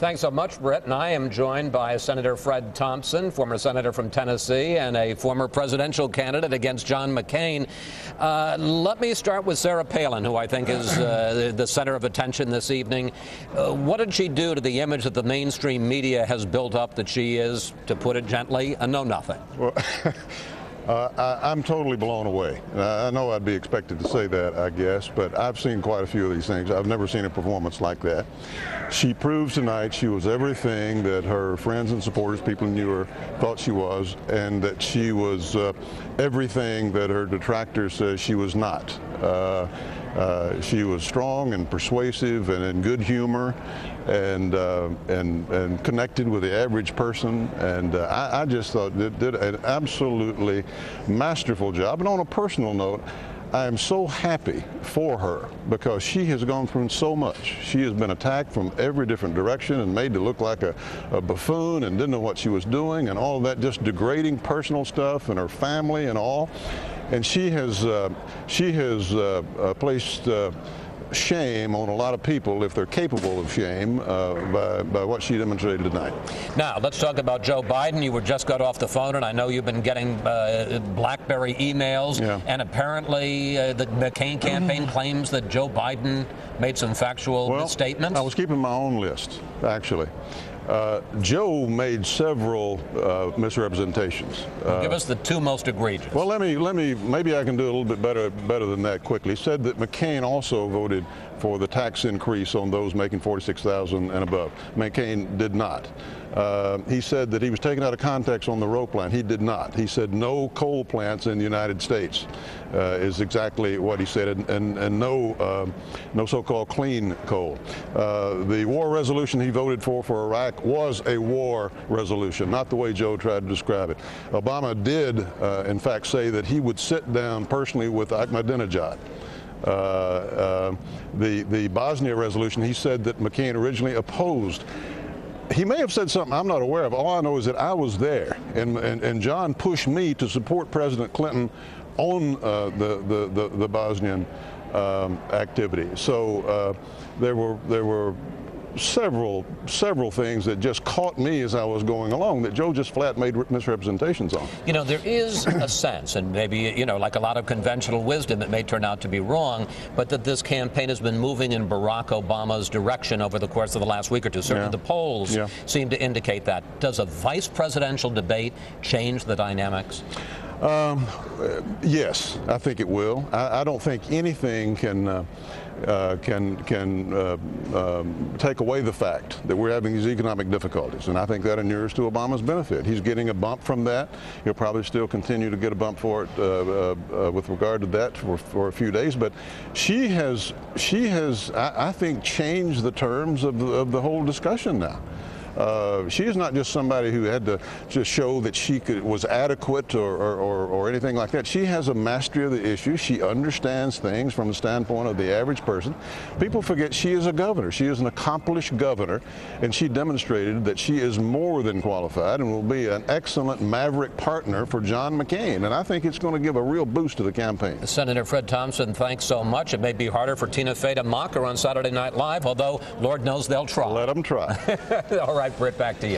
Thanks so much, Britt. And I am joined by Senator Fred Thompson, former senator from Tennessee and a former presidential candidate against John McCain. Let me start with Sarah Palin, who I think is the center of attention this evening. What did she do to the image that the mainstream media has built up that she is, to put it gently, a know-nothing? Well, I'm totally blown away. I know I'd be expected to say that, I guess, but I've seen quite a few of these things. I've never seen a performance like that. She proves tonight she was everything that her friends and supporters, people who knew her, thought she was, and that she was everything that her detractors says she was not. She was strong and persuasive and in good humor and connected with the average person, and I just thought did an absolutely masterful job. And on a personal note, I am so happy for her because she has gone through so much. She has been attacked from every different direction and made to look like a buffoon and didn't know what she was doing and all that just degrading personal stuff and her family and all. And she has placed shame on a lot of people, if they're capable of shame, by what she demonstrated tonight. Now, let's talk about Joe Biden. You just got off the phone, and I know you've been getting BlackBerry emails, and apparently the McCain campaign claims that Joe Biden made some factual misstatements. I was keeping my own list, actually. Joe made several misrepresentations. Give us the two most egregious. Well, maybe I can do a little bit better than that quickly. He said that McCain also voted for the tax increase on those making $46,000 and above. McCain did not. He said that he was taken out of context on the Roe plan. He did not. He said no coal plants in the United States is exactly what he said, and no so-called clean coal. The war resolution he voted for Iraq was a war resolution, not the way Joe tried to describe it. Obama did, in fact, say that he would sit down personally with Ahmadinejad. The Bosnia resolution, he said that McCain originally opposed. He may have said something I'm not aware of. All I know is that I was there, and John pushed me to support President Clinton on the Bosnian activity. So there were several things that just caught me as I was going along that Joe just flat made misrepresentations on. You know, there is a sense, and maybe, you know, like a lot of conventional wisdom, it may turn out to be wrong, but that this campaign has been moving in Barack Obama's direction over the course of the last week or two. Certainly the polls seem to indicate that. Does a vice presidential debate change the dynamics? Yes, I think it will. I don't think anything can take away the fact that we're having these economic difficulties, and I think that inures to Obama's benefit. He's getting a bump from that. He'll probably still continue to get a bump for it with regard to that for a few days. But she has, I think, changed the terms of the whole discussion now. She is not just somebody who had to just show that she was adequate or anything like that. She has a mastery of the issue. She understands things from the standpoint of the average person. People forget she is a governor. She is an accomplished governor, and she demonstrated that she is more than qualified and will be an excellent maverick partner for John McCain. And I think it's going to give a real boost to the campaign. Senator Fred Thompson, thanks so much. It may be harder for Tina Fey to mock her on Saturday Night Live, although Lord knows they'll try. Let them try. All right, Britt, back to you.